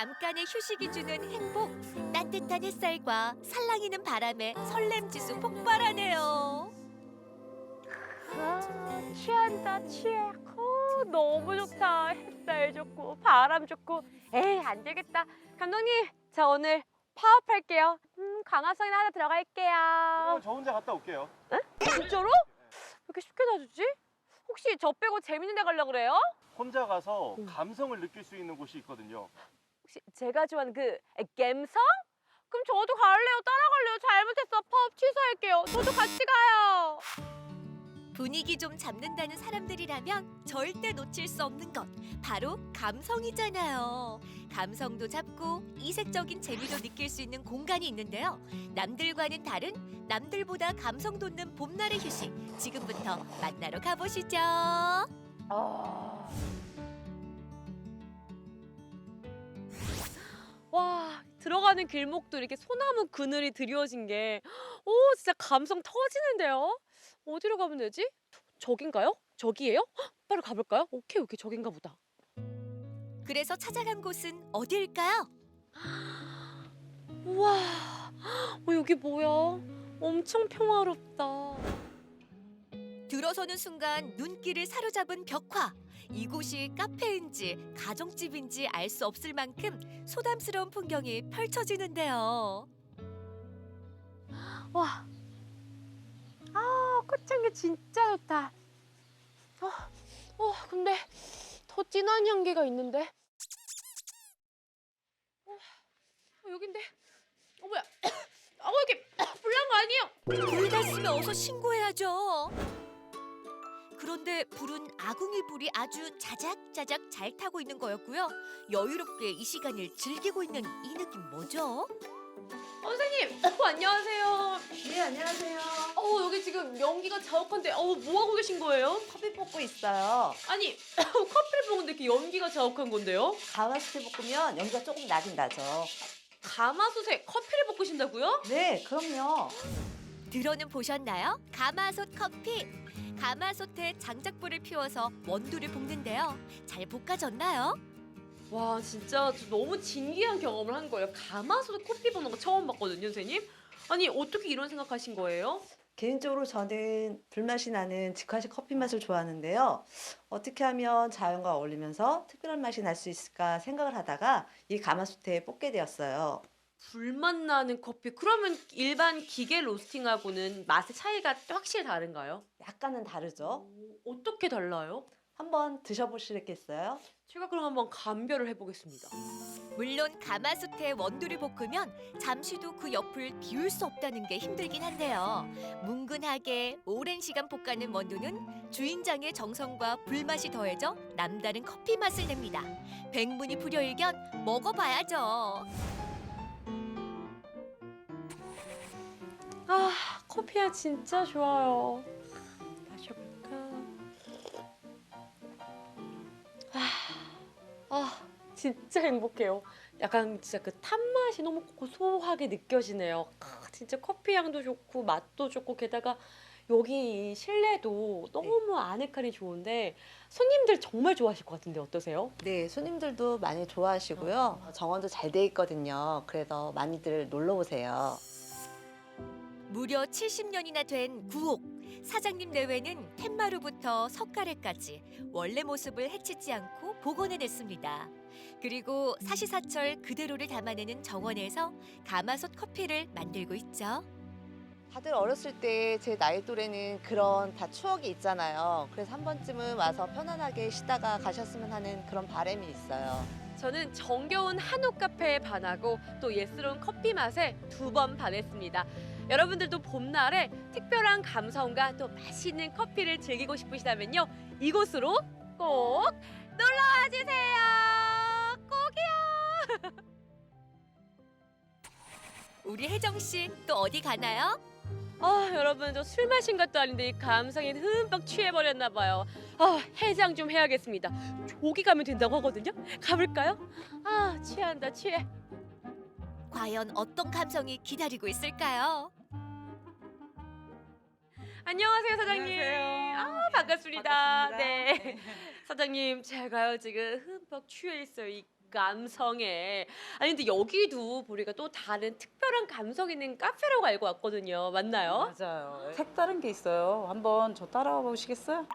잠깐의 휴식이 주는 행복, 따뜻한 햇살과 살랑이는 바람에 설렘지수 폭발하네요. 취한다 취해. 너무 좋다. 햇살 좋고 바람 좋고. 에이 안 되겠다. 감독님 저 오늘 파업할게요. 강화성이나 하나 들어갈게요. 저 혼자 갔다 올게요. 진짜로? 왜 이렇게 쉽게 놔주지? 혹시 저 빼고 재밌는 데 가려고 그래요? 혼자 가서 감성을 느낄 수 있는 곳이 있거든요. 혹시 제가 좋아하는 그 갬성? 그럼 저도 갈래요. 따라갈래요. 잘못했어. 파업 취소할게요. 저도 같이 가요. 분위기 좀 잡는다는 사람들이라면 절대 놓칠 수 없는 것, 바로 감성이잖아요. 감성도 잡고 이색적인 재미도 느낄 수 있는 공간이 있는데요. 남들과는 다른, 남들보다 감성 돋는 봄날의 휴식, 지금부터 만나러 가보시죠. 와, 들어가는 길목도 이렇게 소나무 그늘이 드리워진 게, 오, 진짜 감성 터지는데요? 어디로 가면 되지? 저긴가요? 저기예요? 헉, 빨리 가볼까요? 오케이, 저긴가 보다. 그래서 찾아간 곳은 어디일까요? 우와, 여기 뭐야? 엄청 평화롭다. 들어서는 순간 눈길을 사로잡은 벽화. 이곳이 카페인지 가정집인지 알 수 없을 만큼 소담스러운 풍경이 펼쳐지는데요. 와, 꽃향기 진짜 좋다. 근데 더 진한 향기가 있는데. 여긴데. 뭐야? 여기 불난 거 아니에요? 불 났으면 어서 신고해야죠. 그런데 불은 아궁이 불이 아주 자작자작 잘 타고 있는 거였고요. 여유롭게 이 시간을 즐기고 있는 이 느낌 뭐죠? 선생님, 안녕하세요. 네, 안녕하세요. 여기 지금 연기가 자욱한데, 뭐 하고 계신 거예요? 커피 볶고 있어요. 아니, 커피를 볶는데 이렇게 연기가 자욱한 건데요? 가마솥에 볶으면 연기가 조금 나긴 나죠. 가마솥에 커피를 볶으신다고요? 네, 그럼요. 들어는 보셨나요? 가마솥 커피. 가마솥에 장작불을 피워서 원두를 볶는데요. 잘 볶아졌나요? 와, 진짜 저 너무 진기한 경험을 한 거예요. 가마솥에 커피 볶는 거 처음 봤거든요, 선생님. 아니, 어떻게 이런 생각하신 거예요? 개인적으로 저는 불맛이 나는 직화식 커피 맛을 좋아하는데요. 어떻게 하면 자연과 어울리면서 특별한 맛이 날 수 있을까 생각을 하다가 이 가마솥에 볶게 되었어요. 불맛 나는 커피. 그러면 일반 기계 로스팅하고는 맛의 차이가 확실히 다른가요? 약간은 다르죠? 어떻게 달라요? 한번 드셔보시겠어요? 제가 그럼 한번 감별을 해보겠습니다. 물론 가마솥에 원두를 볶으면 잠시도 그 옆을 비울 수 없다는 게 힘들긴 한데요. 뭉근하게 오랜 시간 볶아낸 원두는 주인장의 정성과 불맛이 더해져 남다른 커피 맛을 냅니다. 백문이 불여일견 먹어봐야죠. 커피 향 진짜 좋아요. 마셔볼까? 진짜 행복해요. 약간 진짜 그 탄맛이 너무 고소하게 느껴지네요. 진짜 커피 향도 좋고 맛도 좋고 게다가 여기 이 실내도 너무 아늑하니 좋은데 손님들 정말 좋아하실 것 같은데 어떠세요? 네, 손님들도 많이 좋아하시고요. 정원도 잘 돼 있거든요. 그래서 많이들 놀러 오세요. 무려 70년이나 된 구옥. 사장님 내외는 팻마루부터 석가래까지 원래 모습을 해치지 않고 복원해냈습니다. 그리고 사시사철 그대로를 담아내는 정원에서 가마솥 커피를 만들고 있죠. 다들 어렸을 때 제 나이 또래는 그런 다 추억이 있잖아요. 그래서 한 번쯤은 와서 편안하게 쉬다가 가셨으면 하는 그런 바람이 있어요. 저는 정겨운 한옥 카페에 반하고 또 예스러운 커피 맛에 2번 반했습니다. 여러분들도 봄날에 특별한 감성과 또 맛있는 커피를 즐기고 싶으시다면요. 이곳으로 꼭 놀러와 주세요. 꼭이요. 우리 혜정 씨 또 어디 가나요? 여러분 저 술 마신 것도 아닌데 이 감성에 흠뻑 취해버렸나 봐요. 해장 좀 해야겠습니다. 저기 가면 된다고 하거든요. 가볼까요? 취한다 취해. 과연 어떤 감성이 기다리고 있을까요? 안녕하세요 사장님. 안녕하세요. 반갑습니다. 반갑습니다. 네. 사장님 제가요 지금 흠뻑 취해 있어요. 이 감성에. 아니 근데 여기도 보니까 또 다른 특별한 감성 있는 카페라고 알고 왔거든요. 맞나요? 맞아요. 색다른 게 있어요. 한번 저 따라와 보시겠어요?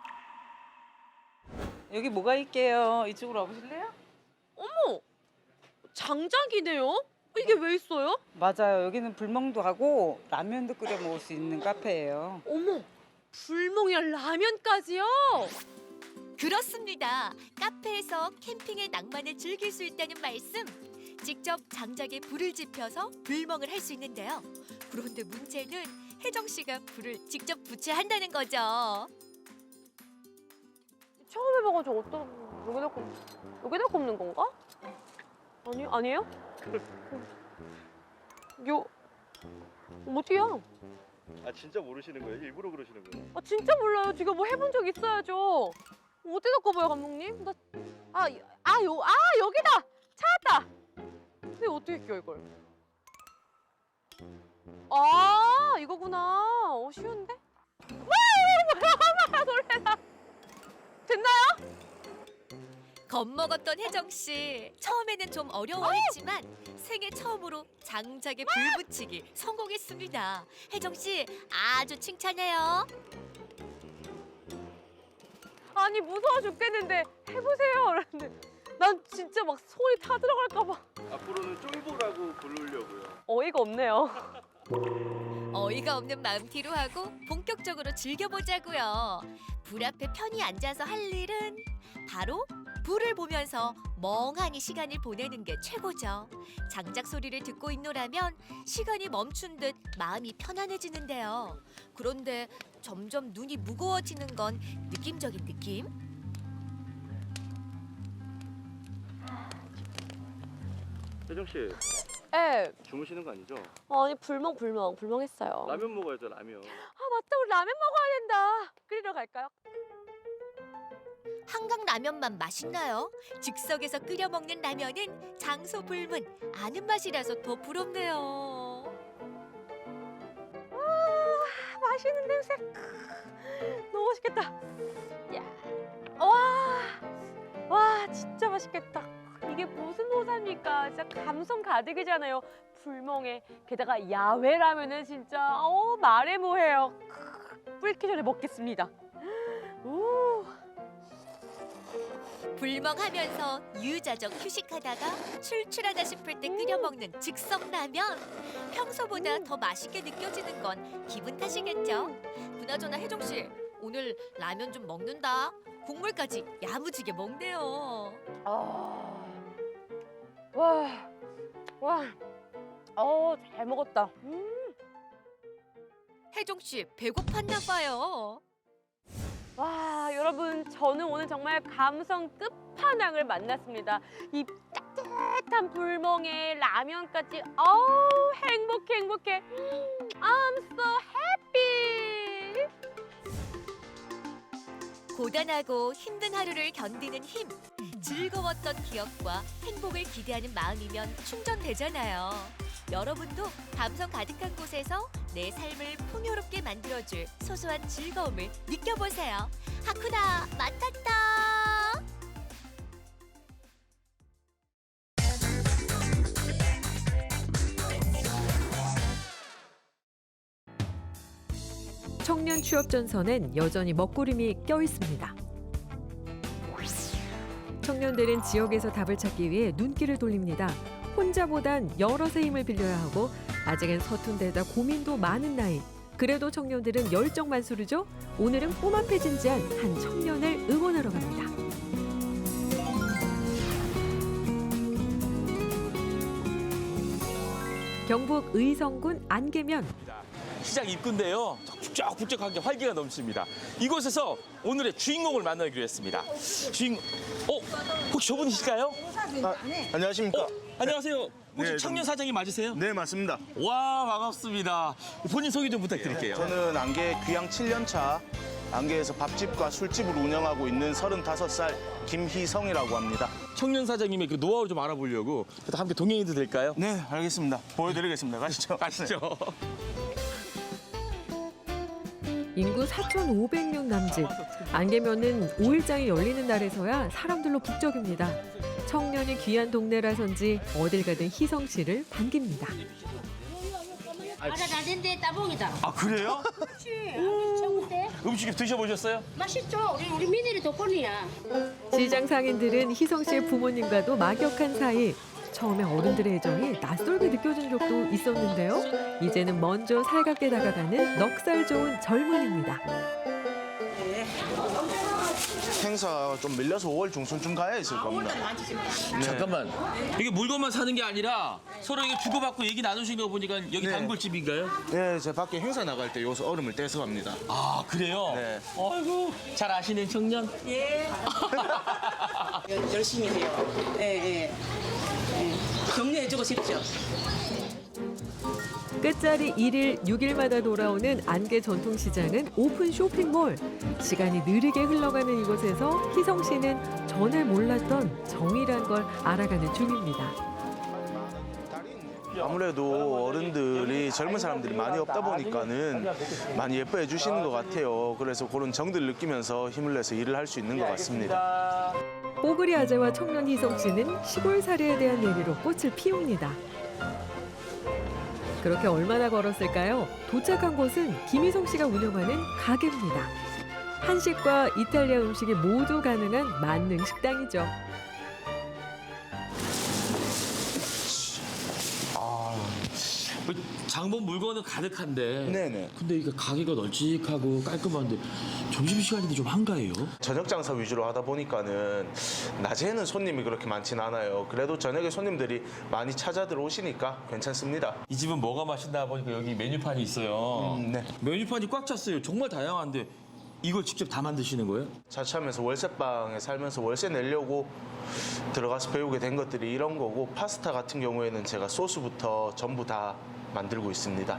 여기 뭐가 있게요? 이쪽으로 와보실래요? 어머, 장작이네요. 이게 왜 있어요? 맞아요. 여기는 불멍도 하고 라면도 끓여 먹을 수 있는 카페예요. 어머, 불멍이랑 라면까지요? 그렇습니다. 카페에서 캠핑의 낭만을 즐길 수 있다는 말씀. 직접 장작에 불을 지펴서 불멍을 할 수 있는데요. 그런데 문제는 혜정 씨가 불을 직접 붙여야 한다는 거죠. 처음 해봐가지고 여기다 굽는 건가? 아니에요? 어디야? 아 진짜 모르시는 거예요? 일부러 그러시는 거예요? 아 진짜 몰라요. 지금 뭐 해본 적 있어야죠. 어디다 꼽아요, 감독님? 여기다! 찾았다! 근데 어떻게 껴, 이걸? 아, 이거구나. 쉬운데? 와, 놀래라. 됐나요? 겁먹었던 혜정 씨. 처음에는 좀 어려워했지만 생애 처음으로 장작에 불 붙이기 성공했습니다. 혜정 씨 아주 칭찬해요. 아니, 무서워 죽겠는데 해보세요. 그랬는데 난 진짜 막 손이 타 들어갈까 봐 앞으로는 쫄보라고 부르려고요. 어이가 없네요. 어이가 없는 마음 뒤로 하고 본격적으로 즐겨보자고요. 불 앞에 편히 앉아서 할 일은 바로 불을 보면서 멍하니 시간을 보내는 게 최고죠. 장작 소리를 듣고 있노라면 시간이 멈춘 듯 마음이 편안해지는데요. 그런데 점점 눈이 무거워지는 건 느낌적인 느낌? 혜정 씨 예. 주무시는 거 아니죠? 아니, 불멍했어요. 라면 먹어야죠 라면. 아, 맞다. 우리 라면 먹어야 된다. 끓이러 갈까요? 한강 라면만 맛있나요? 즉석에서 끓여 먹는 라면은 장소 불문 아는 맛이라서 더 부럽네요. 맛있는 냄새. 너무 맛있겠다. 야, 와, 진짜 맛있겠다. 이게 무슨 호사입니까? 진짜 감성 가득이잖아요. 불멍에 게다가 야외라면은 진짜 말해 뭐해요. 끓기 전에 먹겠습니다. 오. 불멍하면서 유자적 휴식하다가 출출하다 싶을 때 끓여 먹는 즉석 라면. 평소보다 더 맛있게 느껴지는 건 기분 탓이겠죠. 그나저나 혜정 씨 오늘 라면 좀 먹는다. 국물까지 야무지게 먹네요. 잘 먹었다. 혜정 씨 배고팠나 봐요. 와, 여러분, 저는 오늘 정말 감성 끝판왕을 만났습니다. 이 따뜻한 불멍에 라면까지, 행복해. I'm so happy. 고단하고 힘든 하루를 견디는 힘. 즐거웠던 기억과 행복을 기대하는 마음이면 충전되잖아요. 여러분도 감성 가득한 곳에서 내 삶을 풍요롭게 만들어줄 소소한 즐거움을 느껴보세요. 하쿠나 마타타! 청년 취업 전선엔 여전히 먹구름이 껴 있습니다. 청년들은 지역에서 답을 찾기 위해 눈길을 돌립니다. 혼자보단 여럿의 힘을 빌려야 하고 아직은 서툰 데다 고민도 많은 나이. 그래도 청년들은 열정 만수르죠. 오늘은 꿈 앞에 진지한 한 청년을 응원하러 갑니다. 경북 의성군 안개면. 시장 입구인데요. 북적북적하게 활기가 넘칩니다. 이곳에서 오늘의 주인공을 만나기로 했습니다. 혹시 저분이실까요? 안녕하십니까? 안녕하세요. 혹시 네, 청년 사장님 맞으세요? 네, 맞습니다. 와, 반갑습니다. 본인 소개 좀 부탁드릴게요. 저는 안개 귀향 7년 차, 안개에서 밥집과 술집을 운영하고 있는 35살 김희성이라고 합니다. 청년 사장님의 그 노하우 좀 알아보려고 함께 동행해도 될까요? 네, 알겠습니다. 보여드리겠습니다. 가시죠. 가시죠. 인구 4,500명 남짓. 안개면은 5일장이 열리는 날에서야 사람들로 북적입니다. 청년이 귀한 동네라선지 어딜 가든 희성 씨를 반깁니다. 잘된데 따봉이다. 아 그래요? 최고인데? 음식 드셔보셨어요? 맛있죠? 우리 미네리 덕분이야. 시장 상인들은 희성 씨의 부모님과도 막역한 사이. 처음에 어른들의 애정이 낯설게 느껴진 적도 있었는데요. 이제는 먼저 살갑게 다가가는 넉살 좋은 젊은입니다. 행사 좀 밀려서 5월 중순쯤 가야 있을 겁니다. 네. 잠깐만. 이게 물건만 사는 게 아니라 서로 이게 주고받고 얘기 나누시는 거 보니까 여기 네. 단골집인가요? 네, 제가 밖에 행사 나갈 때 여기서 얼음을 떼서 갑니다. 아 그래요? 네. 아이고 잘 아시는 청년? 열심히 해요. 예. 격려해주고 싶죠. 끝자리 1일 6일마다 돌아오는 안개 전통시장은 오픈 쇼핑몰. 시간이 느리게 흘러가는 이곳에서 희성 씨는 전에 몰랐던 정이란 걸 알아가는 중입니다. 아무래도 어른들이 젊은 사람들이 많이 없다 보니까는 많이 예뻐해 주시는 것 같아요. 그래서 그런 정들을 느끼면서 힘을 내서 일을 할 수 있는 것 같습니다. 뽀글이 아재와 청년 희성 씨는 시골살이에 대한 얘기로 꽃을 피웁니다. 그렇게 얼마나 걸었을까요? 도착한 곳은 김희성 씨가 운영하는 가게입니다. 한식과 이탈리아 음식이 모두 가능한 만능 식당이죠. 장본 물건은 가득한데. 네네. 근데 이게 가게가 널찍하고 깔끔한데 점심시간인데 좀 한가해요? 저녁 장사 위주로 하다 보니까는 낮에는 손님이 그렇게 많진 않아요. 그래도 저녁에 손님들이 많이 찾아 들어오시니까 괜찮습니다. 이 집은 뭐가 맛있나 보니까 여기 메뉴판이 있어요. 네. 메뉴판이 꽉 찼어요. 정말 다양한데 이걸 직접 다 만드시는 거예요? 자취하면서 월세방에 살면서 월세 내려고 들어가서 배우게 된 것들이 이런 거고, 파스타 같은 경우에는 제가 소스부터 전부 다 만들고 있습니다.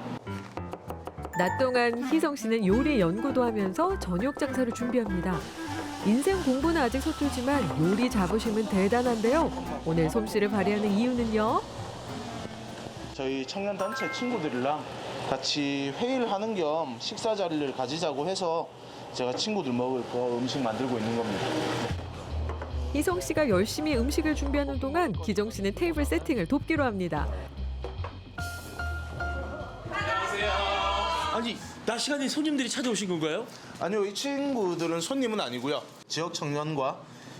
낮 동안 희성 씨는 요리 연구도 하면서 저녁 장사를 준비합니다. 인생 공부는 아직 서툴지만 요리 자부심은 대단한데요. 오늘 솜씨를 발휘하는 이유는요. 저희 청년단체 친구들이랑 같이 회의를 하는 겸 식사 자리를 가지자고 해서 제가 친구들 먹을 거 음식 만들고 있는 겁니다. 희성 씨가 열심히 음식을 준비하는 동안 기정 씨는 테이블 세팅을 돕기로 합니다. 아니 낮 시간에 손님들이 찾아오신 건가요? 아니요, 이 친구들은 손님은 아니고요. 지역 청년과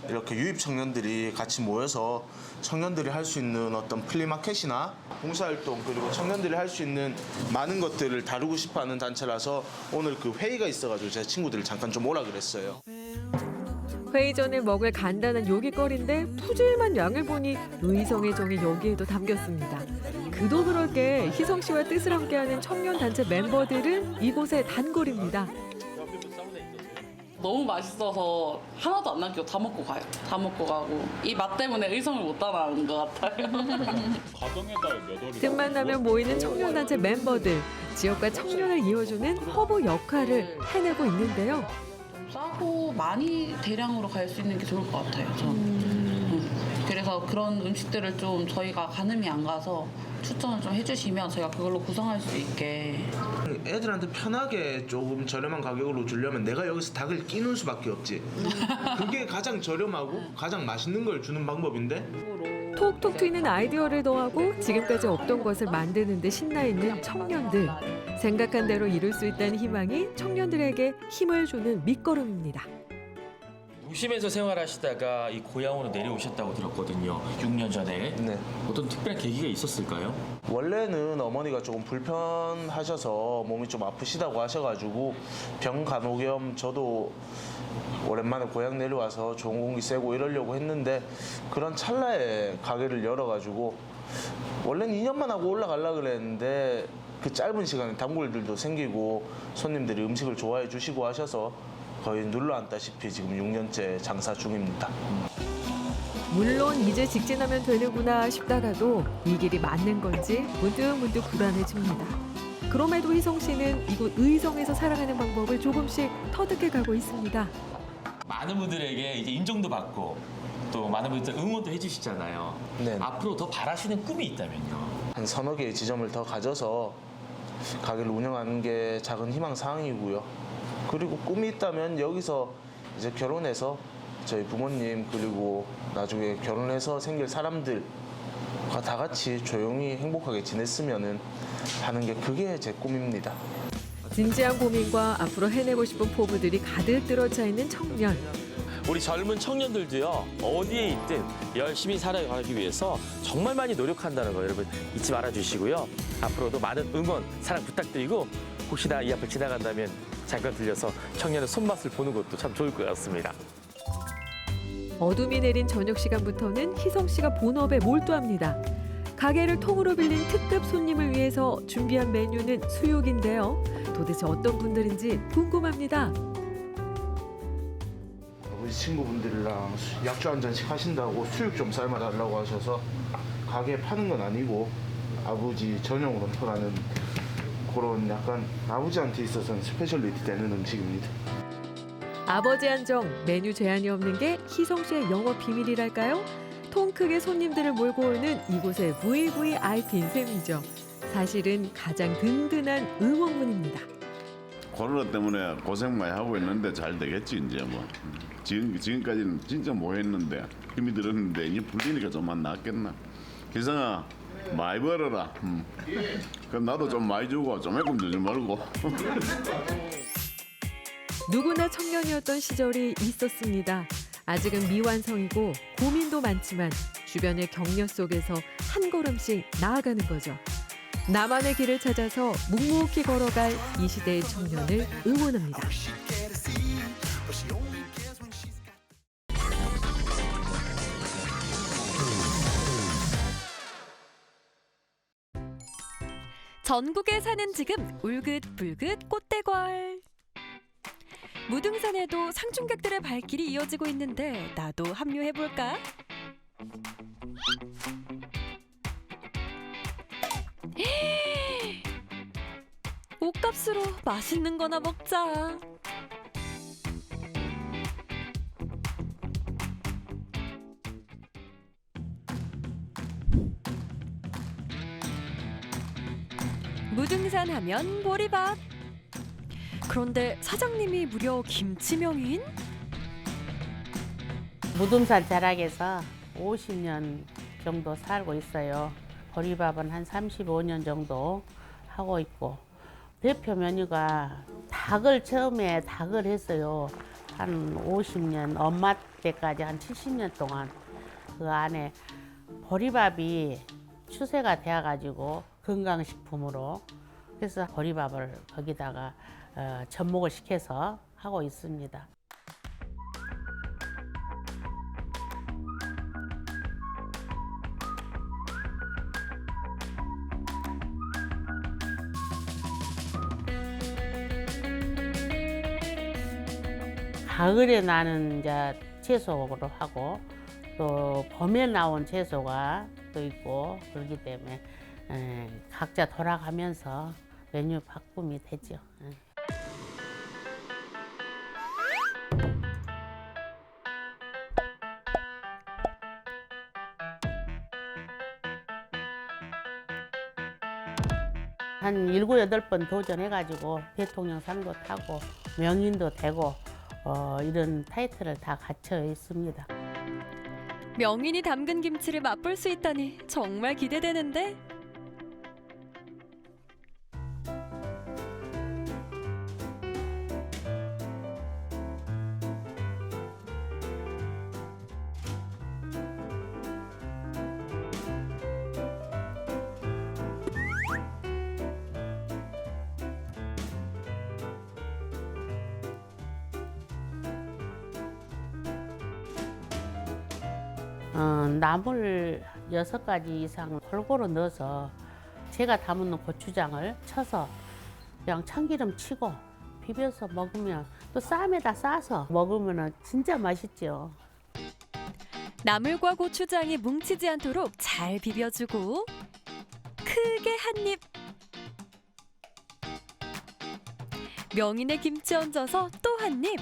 이렇게 유입 청년들이 같이 모여서 청년들이 할 수 있는 어떤 플리마켓이나 봉사활동, 그리고 청년들이 할 수 있는 많은 것들을 다루고 싶어하는 단체라서 오늘 그 회의가 있어가지고 제 친구들을 잠깐 좀 오라 그랬어요. 회의 전에 먹을 간단한 요깃거리인데 푸짐한 양을 보니 의성의 정이 여기에도 담겼습니다. 그도 그럴 게 희성 씨와 뜻을 함께하는 청년 단체 멤버들은 이곳의 단골입니다. 너무 맛있어서 하나도 안 남기고 다 먹고 가요. 다 먹고 가고 이 맛 때문에 의성을 못 따라하는 것 같아요. 틈만 나면 모이는 청년 단체 멤버들. 지역과 청년을 이어주는 허브 역할을 해내고 있는데요. 싸고 많이 대량으로 갈 수 있는 게 좋을 것 같아요. 저는. 그래서 그런 음식들을 좀 저희가 가늠이 안 가서 추천을 좀 해주시면 저희가 그걸로 구성할 수 있게. 애들한테 편하게 조금 저렴한 가격으로 주려면 내가 여기서 닭을 끼는 수밖에 없지. 그게 가장 저렴하고 가장 맛있는 걸 주는 방법인데. 톡톡 튀는 아이디어를 더하고 지금까지 없던 것을 만드는 데 신나 있는 청년들. 생각한 대로 이룰 수 있다는 희망이 청년들에게 힘을 주는 밑거름입니다. 도심에서 생활하시다가 이 고향으로 내려오셨다고 들었거든요. 6년 전에. 네. 어떤 특별한 계기가 있었을까요? 원래는 어머니가 조금 불편하셔서 몸이 좀 아프시다고 하셔가지고 병 간호 겸 저도 오랜만에 고향 내려와서 좋은 공기 쐬고 이러려고 했는데, 그런 찰나에 가게를 열어가지고 원래는 2년만 하고 올라가려고 그랬는데 그 짧은 시간에 단골들도 생기고 손님들이 음식을 좋아해 주시고 하셔서 거의 눌러앉다시피 지금 6년째 장사 중입니다. 물론 이제 직진하면 되는구나 싶다가도 이 길이 맞는 건지 문득문득 불안해집니다. 그럼에도 희성 씨는 이곳 의성에서 살아가는 방법을 조금씩 터득해 가고 있습니다. 많은 분들에게 이제 인정도 받고 또 많은 분들 응원도 해주시잖아요. 네. 앞으로 더 바라시는 꿈이 있다면요? 한 서너 개의 지점을 더 가져서 가게를 운영하는 게 작은 희망 사항이고요. 그리고 꿈이 있다면 여기서 이제 결혼해서 저희 부모님 그리고 나중에 결혼해서 생길 사람들과 다 같이 조용히 행복하게 지냈으면 하는 게 그게 제 꿈입니다. 진지한 고민과 앞으로 해내고 싶은 포부들이 가득 들어차 있는 청년. 우리 젊은 청년들도요, 어디에 있든 열심히 살아가기 위해서 정말 많이 노력한다는 거 여러분 잊지 말아주시고요. 앞으로도 많은 응원, 사랑 부탁드리고 혹시나 이 앞을 지나간다면 잠깐 들려서 청년의 손맛을 보는 것도 참 좋을 것 같습니다. 어둠이 내린 저녁 시간부터는 희성 씨가 본업에 몰두합니다. 가게를 통으로 빌린 특급 손님을 위해서 준비한 메뉴는 수육인데요. 도대체 어떤 분들인지 궁금합니다. 우리 친구분들이랑 약주 한 잔씩 하신다고 수육 좀 삶아달라고 하셔서 가게에 파는 건 아니고 아버지 전용으로 통하는 그런 약간 아버지한테 있어서는 스페셜리티 되는 음식입니다. 아버지 한정 메뉴 제한이 없는 게 희성 씨의 영업 비밀이랄까요? 통 크게 손님들을 몰고 오는 이곳의 VVIP인 셈이죠. 사실은 가장 든든한 응원군입니다. 코로나 때문에 고생 많이 하고 있는데 잘 되겠지 이제 뭐. 지금까지는 진짜 뭐 했는데 힘이 들었는데 이제 풀리니까 좀만 낫겠나. 기성아 많이 벌어라. 그럼 나도 좀 많이 주고 좀 조금 주지 말고. 누구나 청년이었던 시절이 있었습니다. 아직은 미완성이고 고민도 많지만 주변의 격려 속에서 한 걸음씩 나아가는 거죠. 나만의 길을 찾아서 묵묵히 걸어갈 이 시대의 청년을 응원합니다. 전국에 사는 지금 울긋불긋 꽃대궐. 무등산에도 상중객들의 발길이 이어지고 있는데 나도 합류해볼까? 옷값으로 맛있는 거나 먹자. 무등산 하면 보리밥. 그런데 사장님이 무려 김치명인? 무등산 자락에서 50년 정도 살고 있어요. 보리밥은 한 35년 정도 하고 있고 대표 메뉴가 닭을 처음에 닭을 했어요. 한 50년 엄마 때까지 한 70년 동안 그 안에 보리밥이 추세가 되어가지고 건강식품으로 그래서 보리밥을 거기다가 접목을 시켜서 하고 있습니다. 가을에 나는 이제 채소로 하고 또 봄에 나온 채소가 또 있고 그렇기 때문에 각자 돌아가면서 메뉴 바꿈이 되죠. 한 7, 8번 도전해가지고 대통령 상도 타고 명인도 되고 이런 타이틀을 다 갖춰 있습니다. 명인이 담근 김치를 맛볼 수 있다니 정말 기대되는데? 나물 6가지 이상 골고루 넣어서 제가 담은 고추장을 쳐서 그냥 참기름 치고 비벼서 먹으면 또 쌈에다 싸서 먹으면 진짜 맛있죠. 나물과 고추장이 뭉치지 않도록 잘 비벼주고 크게 한 입. 명인의 김치 얹어서 또 한 입.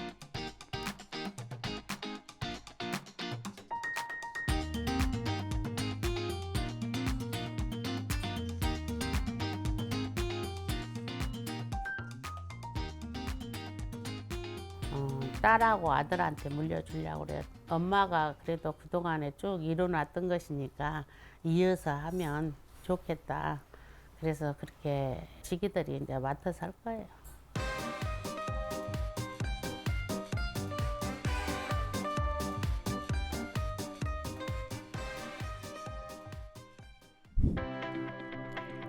딸하고 아들한테 물려주려고 그래요. 엄마가 그래도 그동안에 쭉 이뤄놨던 것이니까 이어서 하면 좋겠다. 그래서 그렇게 지기들이 이제 맡아서 할 거예요.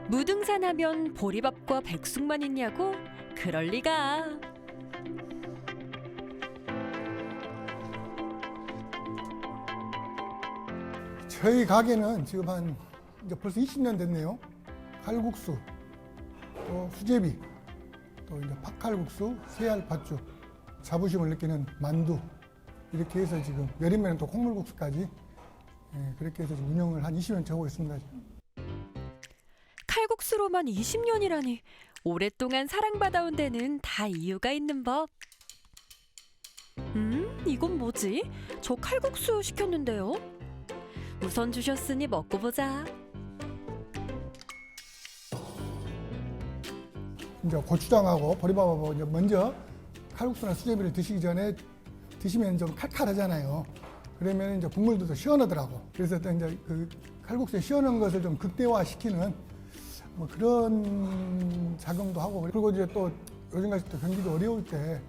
무등산 하면 보리밥과 백숙만 있냐고? 그럴 리가. 저희 가게는 지금 이제 벌써 20년 됐네요. 칼국수, 또 수제비, 또 이제 팥칼국수, 새알팥죽, 자부심을 느끼는 만두, 이렇게 해서 지금 여름에는 또 콩물국수까지, 그렇게 해서 지금 운영을 한 20년째 하고 있습니다. 지금. 칼국수로만 20년이라니. 오랫동안 사랑받아온 데는 다 이유가 있는 법. 이건 뭐지? 저 칼국수 시켰는데요. 우선 주셨으니 먹고 보자. 이제 고추장하고 보리밥하고 이제 먼저 칼국수나 수제비를 드시기 전에 드시면 좀 칼칼하잖아요. 그러면 이제 국물도 더 시원하더라고. 그래서 또 이제 그 칼국수의 시원한 것을 좀 극대화시키는 뭐 그런 작용도 하고, 그리고 이제 또 요즘같이 또 경기도 어려울 때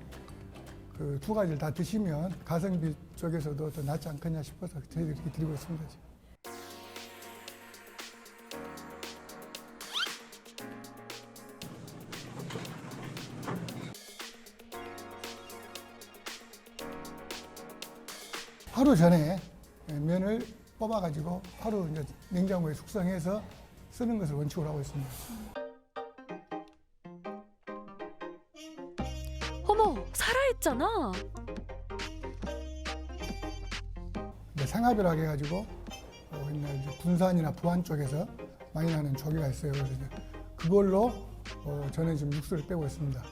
그 두 가지를 다 드시면 가성비 쪽에서도 더 낫지 않겠냐 싶어서 저희들이 이렇게 드리고 있습니다. 지금. 하루 전에 면을 뽑아가지고 하루 이제 냉장고에 숙성해서 쓰는 것을 원칙으로 하고 있습니다. 어머, 살아있잖아. 이제 생화비라고 해가지고 이제 군산이나 부안 쪽에서 많이 나는 조개가 있어요. 그래서 이제 그걸로 저는 지금 육수를 빼고 있습니다.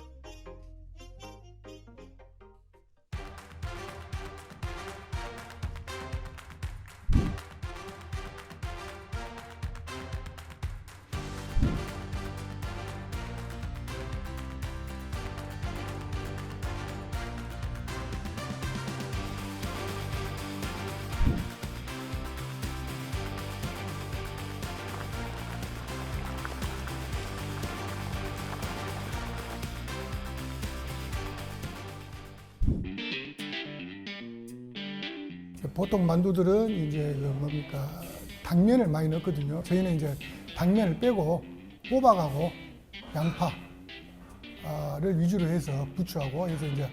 보통 만두들은 이제 뭡니까 당면을 많이 넣거든요. 저희는 이제 당면을 빼고 호박하고 양파를 위주로 해서 부추하고 해서 이제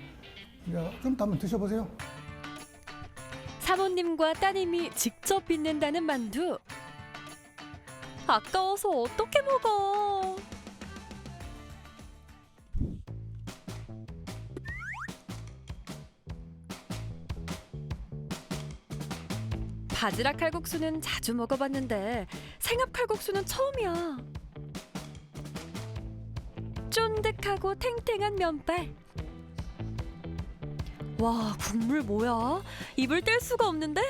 좀 더 한번 드셔보세요. 사모님과 따님이 직접 빚는다는 만두. 아까워서 어떻게 먹어? 바지락 칼국수는 자주 먹어봤는데 생합 칼국수는 처음이야. 쫀득하고 탱탱한 면발. 와, 국물 뭐야? 입을 뗄 수가 없는데?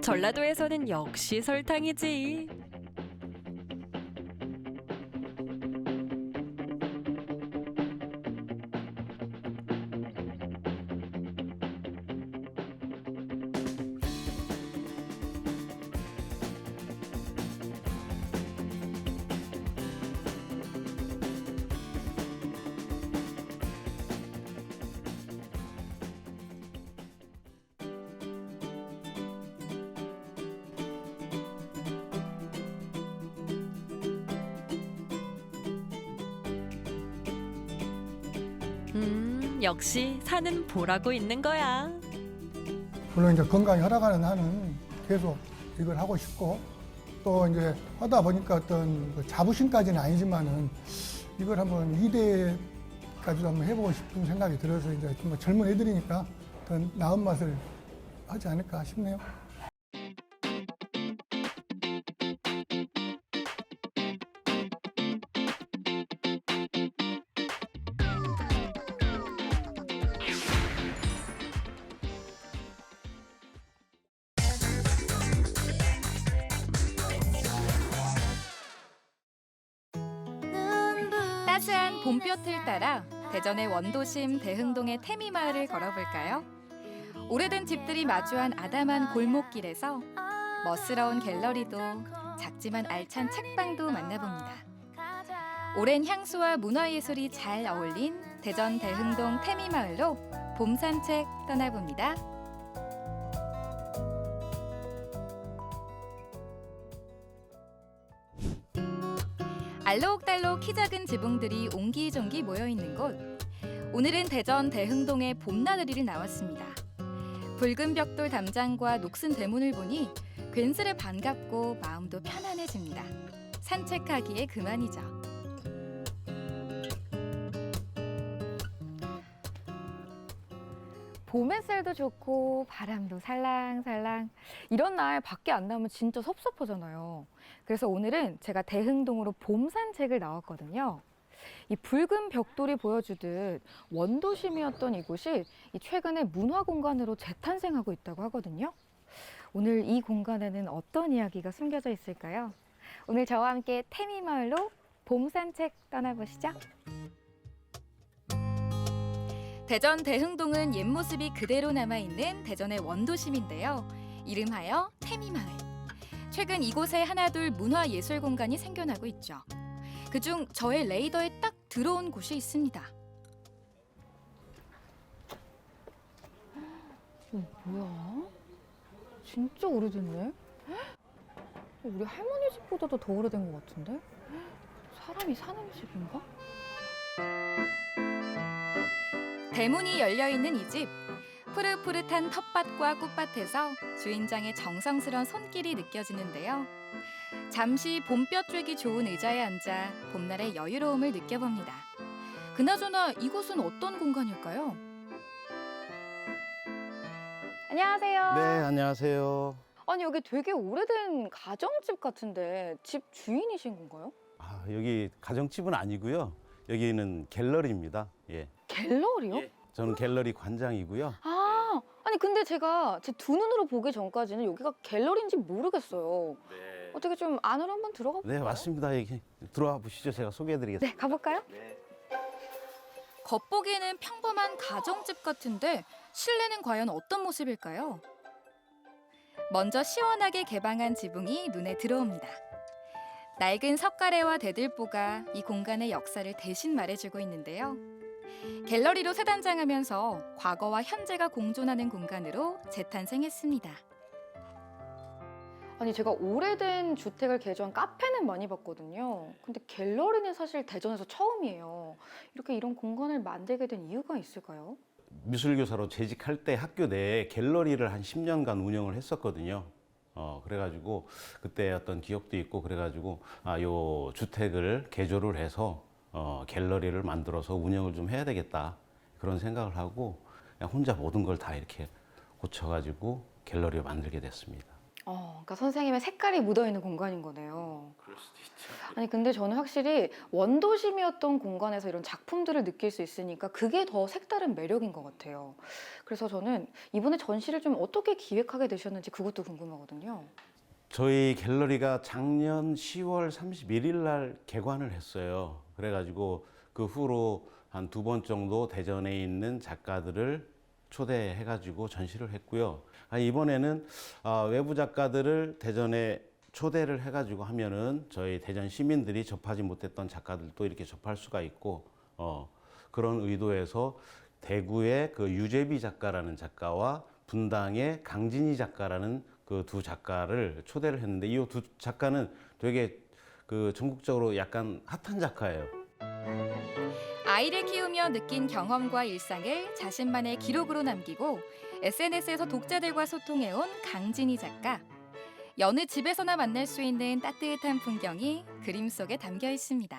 전라도에서는 역시 설탕이지. 역시 사는 보라고 있는 거야. 물론 이제 건강이 허락하는 한은 계속 이걸 하고 싶고, 또 이제 하다 보니까 어떤 그 자부심까지는 아니지만은 이걸 한번 2대까지도 한번 해보고 싶은 생각이 들어서 이제 좀 젊은 애들이니까 더 나은 맛을 하지 않을까 싶네요. 따스한 봄볕을 따라 대전의 원도심 대흥동의 태미마을을 걸어볼까요? 오래된 집들이 마주한 아담한 골목길에서 멋스러운 갤러리도 작지만 알찬 책방도 만나봅니다. 오랜 향수와 문화예술이 잘 어울린 대전 대흥동 태미마을로 봄 산책 떠나봅니다. 알록달록 키 작은 지붕들이 옹기종기 모여있는 곳. 오늘은 대전 대흥동의 봄나들이를 나왔습니다. 붉은 벽돌 담장과 녹슨 대문을 보니 괜스레 반갑고 마음도 편안해집니다. 산책하기에 그만이죠. 봄 햇살도 좋고 바람도 살랑살랑. 이런 날 밖에 안 나오면 진짜 섭섭하잖아요. 그래서 오늘은 제가 대흥동으로 봄 산책을 나왔거든요. 이 붉은 벽돌이 보여주듯 원도심이었던 이곳이 최근에 문화공간으로 재탄생하고 있다고 하거든요. 오늘 이 공간에는 어떤 이야기가 숨겨져 있을까요? 오늘 저와 함께 태미마을로 봄 산책 떠나보시죠. 대전 대흥동은 옛 모습이 그대로 남아있는 대전의 원도심인데요. 이름하여 태미마을. 최근 이곳에 하나둘 문화예술 공간이 생겨나고 있죠. 그중 저의 레이더에 딱 들어온 곳이 있습니다. 뭐야? 진짜 오래됐네? 우리 할머니 집보다도 더 오래된 것 같은데? 사람이 사는 집인가? 대문이 열려있는 이 집. 푸릇푸릇한 텃밭과 꽃밭에서 주인장의 정성스러운 손길이 느껴지는데요. 잠시 봄볕 쬐기 좋은 의자에 앉아 봄날의 여유로움을 느껴봅니다. 그나저나 이곳은 어떤 공간일까요? 안녕하세요. 네, 안녕하세요. 아니, 여기 되게 오래된 가정집 같은데 집 주인이신 건가요? 아, 여기 가정집은 아니고요. 여기는 갤러리입니다. 예. 갤러리요? 저는 갤러리 관장이고요. 아니 근데 제가 제 두 눈으로 보기 전까지는 여기가 갤러리인지 모르겠어요. 네. 어떻게 좀 안으로 한번 들어가 볼까요? 네, 맞습니다. 여기 들어와 보시죠. 제가 소개해드리겠습니다. 네, 가볼까요? 겉보기에는 평범한 가정집 같은데 실내는 과연 어떤 모습일까요? 먼저 시원하게 개방한 지붕이 눈에 들어옵니다. 낡은 석가래와 대들보가 이 공간의 역사를 대신 말해주고 있는데요. 갤러리로 새단장하면서 과거와 현재가 공존하는 공간으로 재탄생했습니다. 아니 제가 오래된 주택을 개조한 카페는 많이 봤거든요. 근데 갤러리는 사실 대전에서 처음이에요. 이렇게 이런 공간을 만들게 된 이유가 있을까요? 미술교사로 재직할 때 학교 내에 갤러리를 한 10년간 운영을 했었거든요. 그래가지고 그때 어떤 기억도 있고 그래가지고 요 주택을 개조를 해서 갤러리를 만들어서 운영을 좀 해야 되겠다 그런 생각을 하고 그냥 혼자 모든 걸 다 이렇게 고쳐가지고 갤러리를 만들게 됐습니다. 그러니까 선생님의 색깔이 묻어있는 공간인 거네요. 그럴 수도 있죠. 아니 근데 저는 확실히 원도심이었던 공간에서 이런 작품들을 느낄 수 있으니까 그게 더 색다른 매력인 것 같아요. 그래서 저는 이번에 전시를 좀 어떻게 기획하게 되셨는지 그것도 궁금하거든요. 저희 갤러리가 작년 10월 31일 날 개관을 했어요. 그래가지고 그 후로 한 2번 정도 대전에 있는 작가들을 초대해가지고 전시를 했고요. 이번에는 외부 작가들을 대전에 초대를 해가지고 하면은 저희 대전 시민들이 접하지 못했던 작가들도 이렇게 접할 수가 있고 그런 의도에서 대구의 그 유재비 작가라는 작가와 분당의 강진희 작가라는 그 두 작가를 초대를 했는데 이 두 작가는 되게 그 전국적으로 약간 핫한 작가예요. 아이를 키우며 느낀 경험과 일상을 자신만의 기록으로 남기고 SNS에서 독자들과 소통해온 강진희 작가. 여느 집에서나 만날 수 있는 따뜻한 풍경이 그림 속에 담겨 있습니다.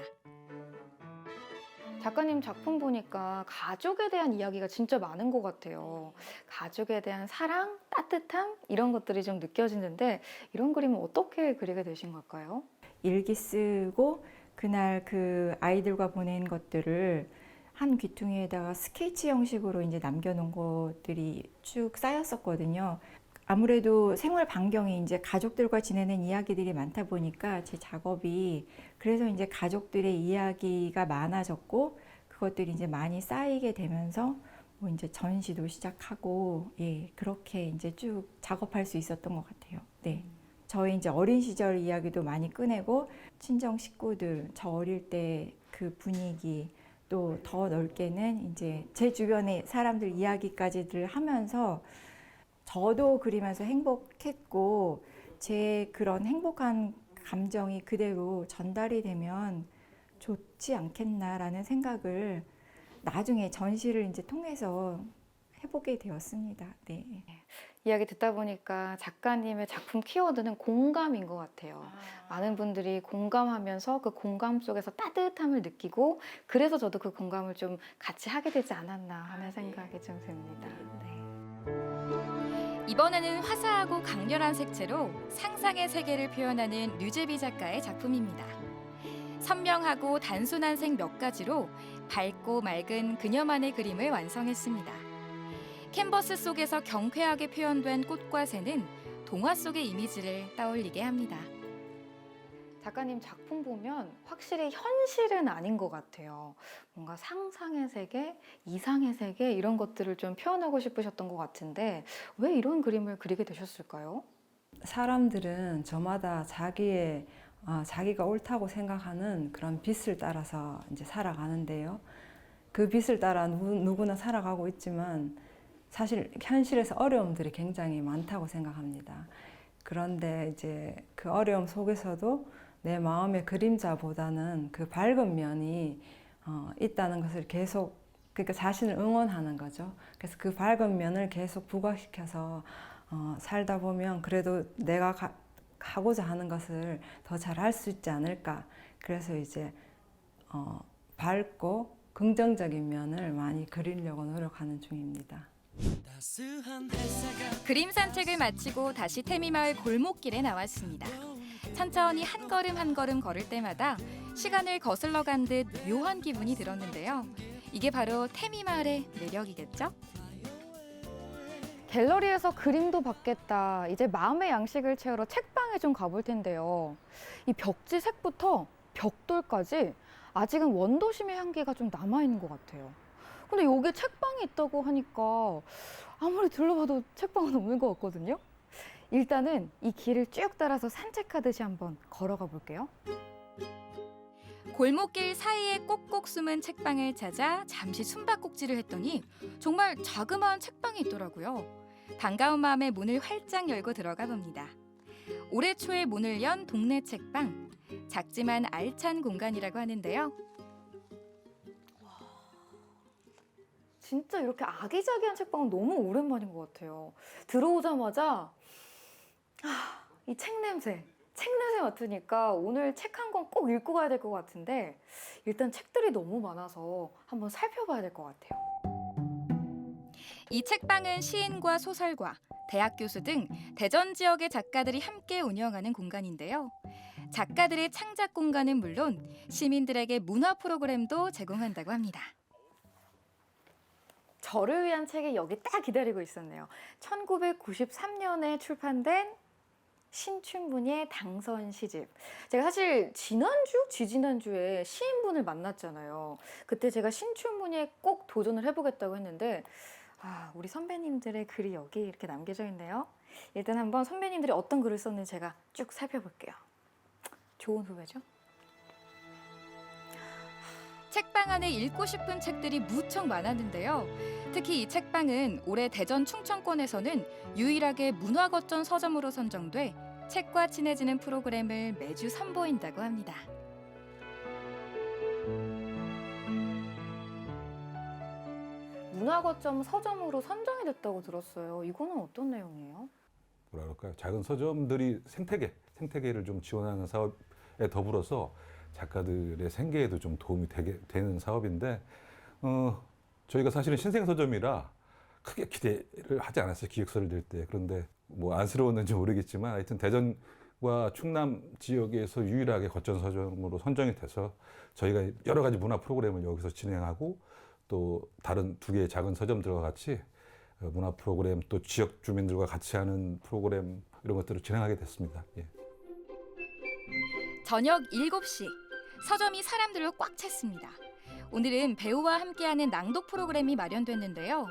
작가님 작품 보니까 가족에 대한 이야기가 진짜 많은 것 같아요. 가족에 대한 사랑, 따뜻함 이런 것들이 좀 느껴지는데 이런 그림은 어떻게 그리게 되신 걸까요? 일기 쓰고 그날 그 아이들과 보낸 것들을 한 귀퉁이에다가 스케치 형식으로 이제 남겨놓은 것들이 쭉 쌓였었거든요. 아무래도 생활 반경이 이제 가족들과 지내는 이야기들이 많다 보니까 제 작업이 그래서 이제 가족들의 이야기가 많아졌고 그것들이 이제 많이 쌓이게 되면서 뭐 이제 전시도 시작하고 예, 그렇게 이제 쭉 작업할 수 있었던 것 같아요. 네. 저희 이제 어린 시절 이야기도 많이 꺼내고 친정 식구들, 저 어릴 때 그 분위기 또 더 넓게는 이제 제 주변의 사람들 이야기까지들 하면서 저도 그리면서 행복했고 제 그런 행복한 감정이 그대로 전달이 되면 좋지 않겠나라는 생각을 나중에 전시를 이제 통해서 해보게 되었습니다. 네. 이야기 듣다 보니까 작가님의 작품 키워드는 공감인 것 같아요. 많은 분들이 공감하면서 그 공감 속에서 따뜻함을 느끼고 그래서 저도 그 공감을 좀 같이 하게 되지 않았나 하는 생각이 좀 듭니다. 네. 이번에는 화사하고 강렬한 색채로 상상의 세계를 표현하는 류재비 작가의 작품입니다. 선명하고 단순한 색 몇 가지로 밝고 맑은 그녀만의 그림을 완성했습니다. 캔버스 속에서 경쾌하게 표현된 꽃과 새는 동화 속의 이미지를 떠올리게 합니다. 작가님 작품 보면 확실히 현실은 아닌 것 같아요. 뭔가 상상의 세계, 이상의 세계 이런 것들을 좀 표현하고 싶으셨던 것 같은데 왜 이런 그림을 그리게 되셨을까요? 사람들은 저마다 자기가 옳다고 생각하는 그런 빛을 따라서 이제 살아가는데요. 그 빛을 따라 누구나 살아가고 있지만 사실 현실에서 어려움들이 굉장히 많다고 생각합니다. 그런데 이제 그 어려움 속에서도 내 마음의 그림자보다는 그 밝은 면이 있다는 것을 계속 그러니까 자신을 응원하는 거죠. 그래서 그 밝은 면을 계속 부각시켜서 살다 보면 그래도 내가 하고자 하는 것을 더 잘 할 수 있지 않을까. 그래서 이제 밝고 긍정적인 면을 많이 그리려고 노력하는 중입니다. 그림 산책을 마치고 다시 태미마을 골목길에 나왔습니다. 천천히 한 걸음 한 걸음 걸을 때마다 시간을 거슬러 간 듯 묘한 기분이 들었는데요. 이게 바로 태미마을의 매력이겠죠? 갤러리에서 그림도 받겠다. 이제 마음의 양식을 채우러 책방에 좀 가볼 텐데요. 이 벽지 색부터 벽돌까지 아직은 원도심의 향기가 좀 남아있는 것 같아요. 근데 여기 책방이 있다고 하니까 아무리 둘러봐도 책방은 없는 것 같거든요. 일단은 이 길을 쭉 따라서 산책하듯이 한번 걸어가 볼게요. 골목길 사이에 꼭꼭 숨은 책방을 찾아 잠시 숨바꼭질을 했더니 정말 자그마한 책방이 있더라고요. 반가운 마음에 문을 활짝 열고 들어가 봅니다. 올해 초에 문을 연 동네 책방. 작지만 알찬 공간이라고 하는데요. 진짜 이렇게 아기자기한 책방은 너무 오랜만인 것 같아요. 들어오자마자 이 책 냄새 맡으니까 오늘 책 한 권 꼭 읽고 가야 될 것 같은데 일단 책들이 너무 많아서 한번 살펴봐야 될 것 같아요. 이 책방은 시인과 소설가, 대학 교수 등 대전 지역의 작가들이 함께 운영하는 공간인데요. 작가들의 창작 공간은 물론 시민들에게 문화 프로그램도 제공한다고 합니다. 저를 위한 책이 여기 딱 기다리고 있었네요. 1993년에 출판된 신춘문예 당선 시집. 제가 사실 지지난주에 시인분을 만났잖아요. 그때 제가 신춘문예 꼭 도전을 해보겠다고 했는데 우리 선배님들의 글이 여기 이렇게 남겨져 있네요. 일단 한번 선배님들이 어떤 글을 썼는지 제가 쭉 살펴볼게요. 좋은 후배죠? 책방 안에 읽고 싶은 책들이 무척 많았는데요. 특히 이 책방은 올해 대전 충청권에서는 유일하게 문화거점 서점으로 선정돼 책과 친해지는 프로그램을 매주 선보인다고 합니다. 문화거점 서점으로 선정이 됐다고 들었어요. 이거는 어떤 내용이에요? 뭐라 그럴까요? 작은 서점들이 생태계를 좀 지원하는 사업에 더불어서 작가들의 생계에도 좀 도움이 되는 사업인데 저희가 사실은 신생 서점이라 크게 기대를 하지 않았어요. 기획서를 낼 때. 그런데 뭐 안쓰러웠는지 모르겠지만 하여튼 대전과 충남 지역에서 유일하게 거점 서점으로 선정이 돼서 저희가 여러 가지 문화 프로그램을 여기서 진행하고 또 다른 두 개의 작은 서점들과 같이 문화 프로그램 또 지역 주민들과 같이 하는 프로그램 이런 것들을 진행하게 됐습니다. 예. 저녁 7시 서점이 사람들로 꽉 찼습니다. 오늘은 배우와 함께하는 낭독 프로그램이 마련됐는데요.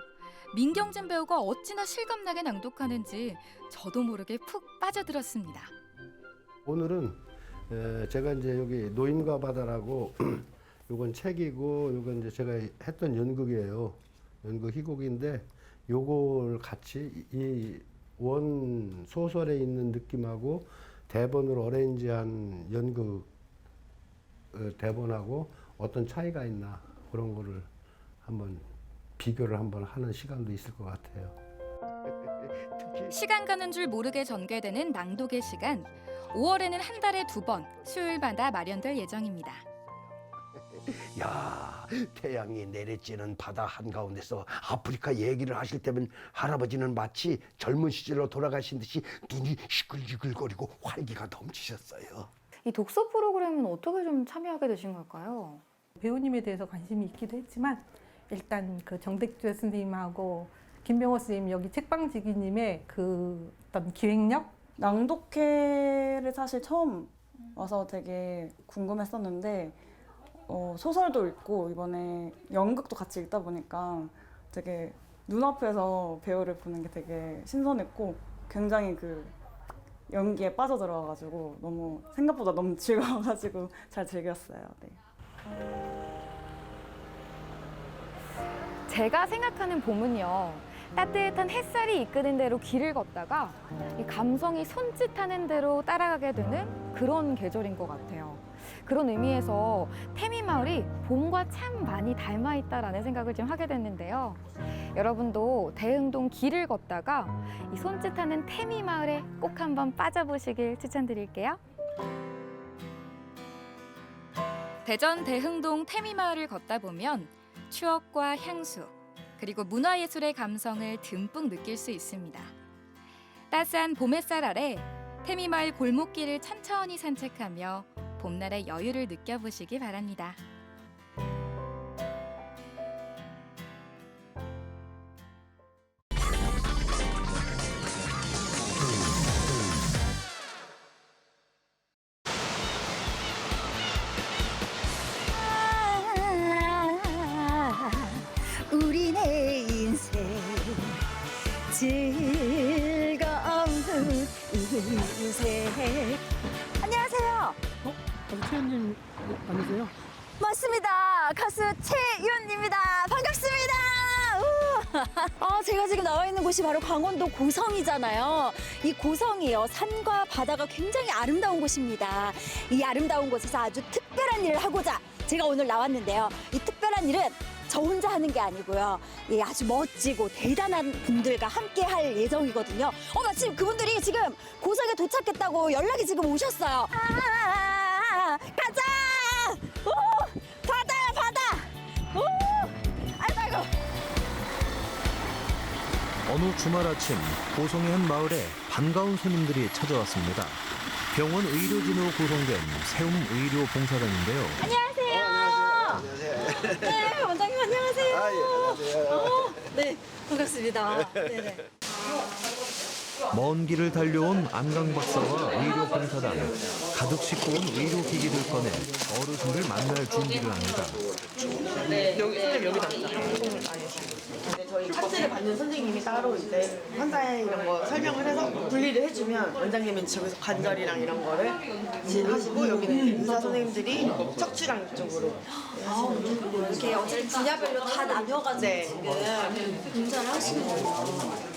민경진 배우가 어찌나 실감나게 낭독하는지 저도 모르게 푹 빠져들었습니다. 오늘은 제가 이제 여기 노인과 바다라고 요건 책이고 요건 이제 제가 했던 연극이에요. 연극 희곡인데 요걸 같이 이 원 소설에 있는 느낌하고 대본으로 어레인지한 연극 대본하고 어떤 차이가 있나 그런 거를 한번 비교를 한번 하는 시간도 있을 것 같아요. 시간 가는 줄 모르게 전개되는 낭독의 시간. 5월에는 한 달에 2번 수요일마다 마련될 예정입니다. 야, 태양이 내리쬐는 바다 한가운데서 아프리카 얘기를 하실 때면 할아버지는 마치 젊은 시절로 돌아가신 듯이 눈이 시끌시끌거리고 활기가 넘치셨어요. 이 독서 프로그램은 어떻게 좀 참여하게 되신 걸까요? 배우님에 대해서 관심이 있기도 했지만 일단 그 정택주 선생님하고 김병호 선생님 여기 책방지기님의 그 어떤 기획력? 낭독회를 사실 처음 와서 되게 궁금했었는데 소설도 읽고 이번에 연극도 같이 읽다 보니까 되게 눈앞에서 배우를 보는 게 되게 신선했고 굉장히 그 연기에 빠져들어가지고 너무 생각보다 너무 즐거워가지고 잘 즐겼어요. 네. 제가 생각하는 봄은요, 따뜻한 햇살이 이끄는 대로 길을 걷다가 이 감성이 손짓하는 대로 따라가게 되는 그런 계절인 것 같아요. 그런 의미에서 태미마을이 봄과 참 많이 닮아 있다라는 생각을 좀 하게 됐는데요. 여러분도 대흥동 길을 걷다가 이 손짓하는 태미마을에 꼭 한번 빠져보시길 추천드릴게요. 대전 대흥동 태미마을을 걷다 보면 추억과 향수, 그리고 문화예술의 감성을 듬뿍 느낄 수 있습니다. 따스한 봄 햇살 아래 태미마을 골목길을 천천히 산책하며 봄날의 여유를 느껴보시기 바랍니다. 우리네 인생 즐거운 인생. 안녕하세요. 최윤님 아니세요? 맞습니다. 가수 최윤입니다. 반갑습니다. 제가 지금 나와 있는 곳이 바로 강원도 고성이잖아요. 이 고성이요, 산과 바다가 굉장히 아름다운 곳입니다. 이 아름다운 곳에서 아주 특별한 일을 하고자 제가 오늘 나왔는데요. 이 특별한 일은 저 혼자 하는 게 아니고요. 예, 아주 멋지고 대단한 분들과 함께 할 예정이거든요. 마침 그분들이 지금 고성에 도착했다고 연락이 지금 오셨어요. 가자! 오! 바다야, 바다! 오! 아이고. 어느 주말 아침 고성의 한 마을에 반가운 손님들이 찾아왔습니다. 병원 의료진으로 구성된 세움의료봉사단인데요. 안녕하세요. 안녕하세요. 네, 원장님 안녕하세요. 예, 안녕하세요. 네, 반갑습니다. 네네. 먼 길을 달려온 안강 박사와 의료봉사단, 가득 싣고 온 의료기기를 꺼내 어르신들 만날 준비를 합니다. 네, 여기 선생님 여기다. 저희 카트를 받는 선생님이 따로 이제 환자의 이런 거 설명을 해서 분리를 해주면 원장님은 저기서 관절이랑 이런 거를 하시고 여기는 이제 의사 선생님들이 척추랑 이쪽으로 하시는 이렇게 어차피 분야별로 다 나뉘어가지고 지금 분사를 하시는 거예요.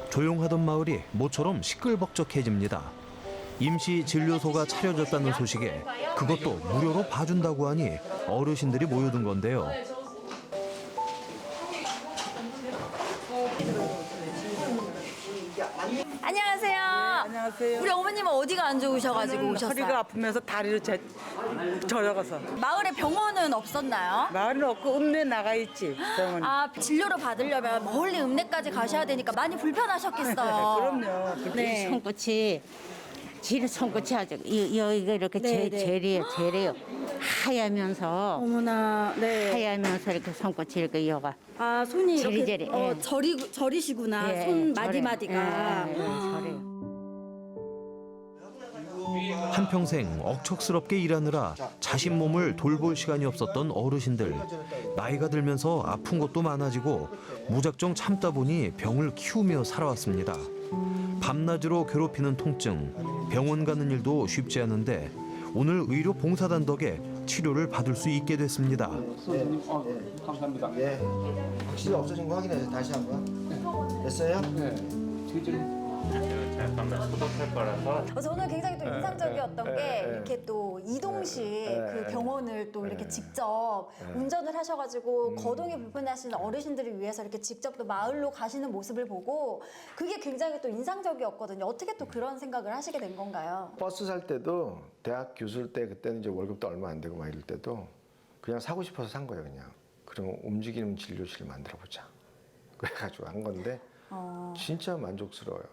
조용하던 마을이 모처럼 시끌벅적해집니다. 임시 진료소가 차려졌다는 소식에 그것도 무료로 봐준다고 하니 어르신들이 모여든 건데요. 안녕하세요. 안녕하세요. 우리 어머님은 어디가 안 좋으셔가지고 오셨어요? 허리가 아프면서 다리를 저려가서. 마을에 병원은 없었나요? 마을은 없고 읍내 나가 있지. 병원. 진료를 받으려면 멀리 읍내까지 가셔야 되니까 많이 불편하셨겠어요. 그럼요. 네. 손끝이 질 손끝이 아주 여기가 이렇게 네, 네. 제래요. 하얗면서 어머나, 네. 하얗면서 이렇게 손끝이 이렇게 여가. 손이 이렇게 제리제리, 예. 저리시구나. 예, 손 저래. 마디마디가. 예, 저래요. 한평생 억척스럽게 일하느라 자신 몸을 돌볼 시간이 없었던 어르신들. 나이가 들면서 아픈 것도 많아지고 무작정 참다 보니 병을 키우며 살아왔습니다. 밤낮으로 괴롭히는 통증, 병원 가는 일도 쉽지 않은데 오늘 의료 봉사단 덕에 치료를 받을 수 있게 됐습니다. 감사합니다. 예. 확실히 없어진 거 확인해서 다시 한번. 됐어요? 네. 저는 굉장히 또 인상적이었던 게 이렇게 또 이동식 그 병원을 또 이렇게 직접 운전을 하셔가지고 거동이 불편하신 어르신들을 위해서 이렇게 직접 또 마을로 가시는 모습을 보고 그게 굉장히 또 인상적이었거든요. 어떻게 또 그런 생각을 하시게 된 건가요? 버스 살 때도 대학 교수일 때 그때는 이제 월급도 얼마 안 되고 막 이럴 때도 그냥 사고 싶어서 산 거예요, 그냥. 그럼 움직이는 진료실을 만들어 보자. 그래가지고 한 건데 진짜 만족스러워요.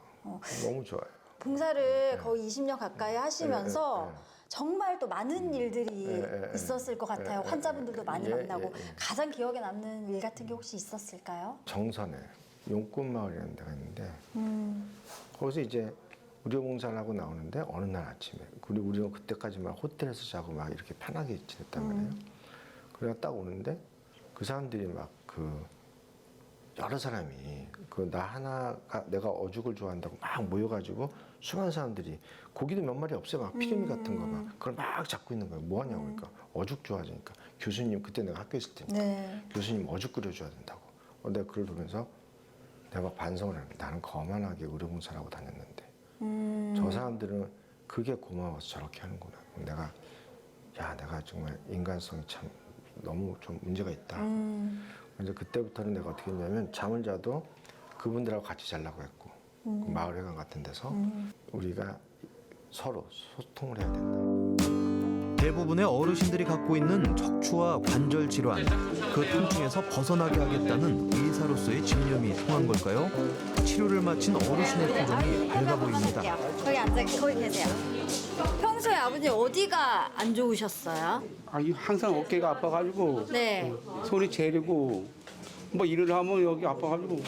너무 좋아요. 봉사를 거의 20년 가까이 하시면서 정말 또 많은 일들이 있었을 것 같아요. 환자분들도 많이 만나고 가장 기억에 남는 일 같은 게 혹시 있었을까요? 정선에 용꽃마을이라는 데가 있는데 거기서 이제 의료봉사를 하고 나오는데 어느 날 아침에 우리는 그때까지만 호텔에서 자고 막 이렇게 편하게 지냈단 말이에요. 그래가 딱 오는데 그 사람들이 막 여러 사람이 나 하나가 내가 어죽을 좋아한다고 막 모여가지고 수많은 사람들이 고기도 몇 마리 없어요. 막 피레미 같은 거 막 그걸 막 잡고 있는 거예요. 뭐 하냐고 그러니까 어죽 좋아하니까 교수님 그때 내가 학교에 있을 때니까 교수님 어죽 끓여줘야 된다고. 내가 그걸 보면서 내가 막 반성을 하는 거야. 나는 거만하게 의료봉사를 하고 다녔는데 저 사람들은 그게 고마워서 저렇게 하는구나. 내가 정말 인간성이 참 너무 좀 문제가 있다. 그래서 그때부터는 내가 어떻게 했냐면 잠을 자도 그분들하고 같이 자려고 했고 그 마을회관 같은 데서 우리가 서로 소통을 해야 된다. 대부분의 어르신들이 갖고 있는 척추와 관절 질환, 그 통증에서 벗어나게 하겠다는 의사로서의 집념이 통한 걸까요? 치료를 마친 어르신의 표정이 밝아 보입니다. 거기 계세요. 평소에 아버님 어디가 안 좋으셨어요? 항상 어깨가 아파가지고 네. 손이 저리고 뭐 일을 하면 여기 아파가지고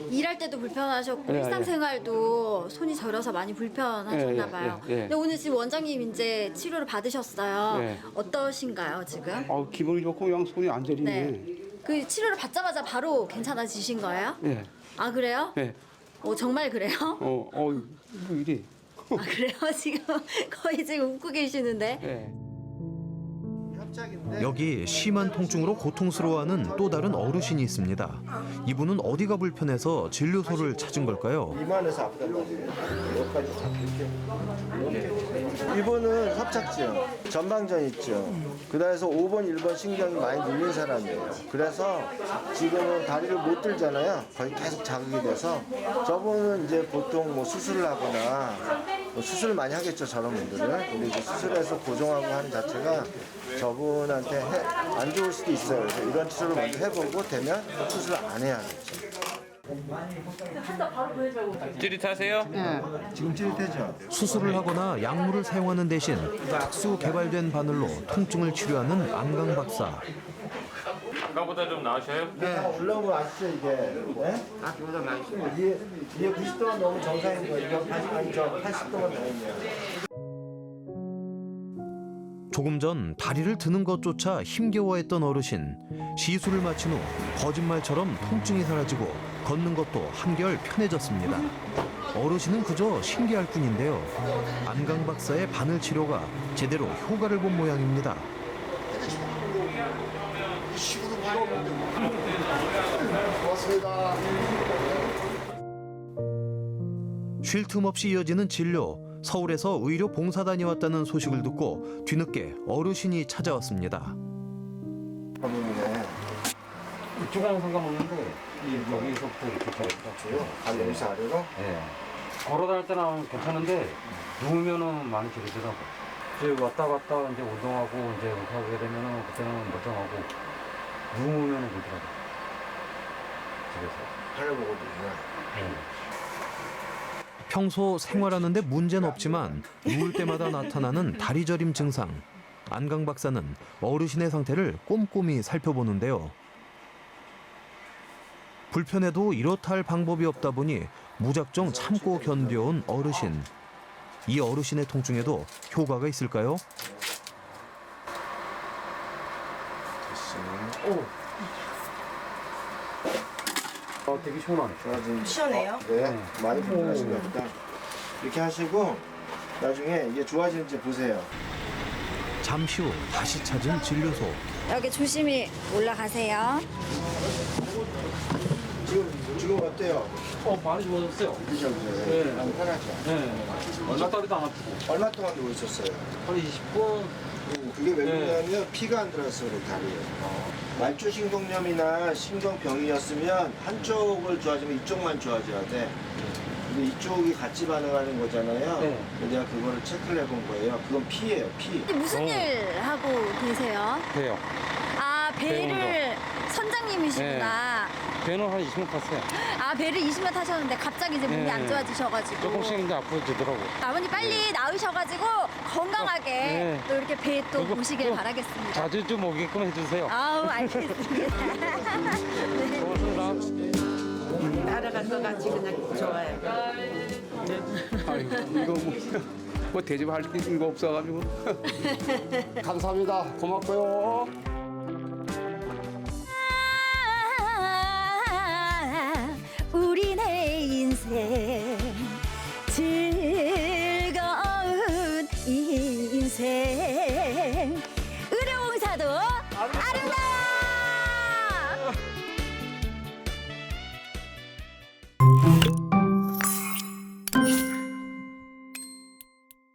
일할 때도 불편하셨고 예, 일상생활도 손이 저려서 많이 불편하셨나 봐요. 근데 오늘 지금 원장님 이제 치료를 받으셨어요. 예. 어떠신가요 지금? 기분이 좋고 그냥 손이 안 저리네. 그 치료를 받자마자 바로 괜찮아지신 거예요? 예. 아 그래요? 예. 정말 그래요? 이거 이래. 아 그래요? 지금 거의 지금 웃고 계시는데. 예. 여기 심한 통증으로 고통스러워하는 또 다른 어르신이 있습니다. 이분은 어디가 불편해서 진료소를 찾은 걸까요? 이만해서 아프단 말이에요. 여기까지 이렇게. 이분은 협착증, 전방전이증, 그다음에서 5번, 1번 신경이 많이 눌린 사람이에요. 그래서 지금은 다리를 못 들잖아요. 거의 계속 자극이 돼서 저분은 이제 보통 뭐 수술을 하거나 수술을 많이 하겠죠, 저런 분들은. 근데 이제 수술해서 고정하고 하는 자체가 저분한테 안 좋을 수도 있어요. 그래서 이런 치료를 먼저 해보고 되면 수술을 안 해야겠죠. 찌릿하세요? 네. 지금 찌릿하죠? 수술을 하거나 약물을 사용하는 대신 특수 개발된 바늘로 통증을 치료하는 안강 박사. 아까보다 좀 나으셔요? 네, 올라온 거 아시죠, 이게? 네? 아까보다 나으시죠? 이게 90도가 너무 정상인 거예요. 이거 80도가 다행이에요. 조금 전 다리를 드는 것조차 힘겨워했던 어르신. 시술을 마친 후 거짓말처럼 통증이 사라지고 걷는 것도 한결 편해졌습니다. 어르신은 그저 신기할 뿐인데요. 안강 박사의 바늘 치료가 제대로 효과를 본 모양입니다. 고맙습니다. 쉴 틈 없이 이어지는 진료. 서울에서 의료 봉사단이 왔다는 소식을 듣고 뒤늦게 어르신이 찾아왔습니다. 그쪽하고는 상관없는데 여기서부터 이렇게 저기요? 여기서 아래로? 네. 걸어다닐 때는 괜찮은데 누우면은 많이 저리더라고. 이제 왔다 갔다 이제 운동하고 이제 하게 되면은 그때는 멀쩡하고 누우면은 그러더라고. 집에서. 팔려보거든요. 평소 생활하는데 문제는 없지만 누울 때마다 나타나는 다리 저림 증상. 안강 박사는 어르신의 상태를 꼼꼼히 살펴보는데요. 불편해도 이렇다 할 방법이 없다 보니 무작정 참고 견뎌온 어르신. 이 어르신의 통증에도 효과가 있을까요? 되게 시원하네. 시원해요? 네, 많이 불편하신가 보다. 이렇게 하시고 나중에 이게 좋아지는지 보세요. 잠시 후 다시 찾은 진료소. 여기 조심히 올라가세요. 지금 어때요? 많이 좋아졌어요. 그죠, 그죠. 네. 너무 편하죠. 네. 얼마다리도 안 아프고. 얼마 동안 누워 있었어요? 한 20분. 그게 왜 그러냐면 피가 안 들어서 그래 다리에. 말초신경염이나 신경병이었으면 한쪽을 좋아지면 이쪽만 좋아져야 돼. 근데 이쪽이 같이 반응하는 거잖아요. 네. 내가 그거를 체크를 해본 거예요. 그건 피예요, 피. 무슨 일 하고 계세요? 배요. 아, 배를 선장님이시구나. 배는 한 20분 탔어요. 아, 배를 20년 타셨는데 갑자기 이제 몸이 네. 안 좋아지셔가지고. 조금씩 이제 아파지더라고. 아버님 빨리 나으셔가지고 건강하게 네. 또 이렇게 배 또 그리고 보시길 또 바라겠습니다. 자주 좀 오게끔 해주세요. 아우, 알겠습니다. 네. 고맙습니다. 날아갈 것 같이 그냥 좋아요. 아이고, 이거 뭐 대접할 게 없어가지고. 감사합니다. 고맙고요.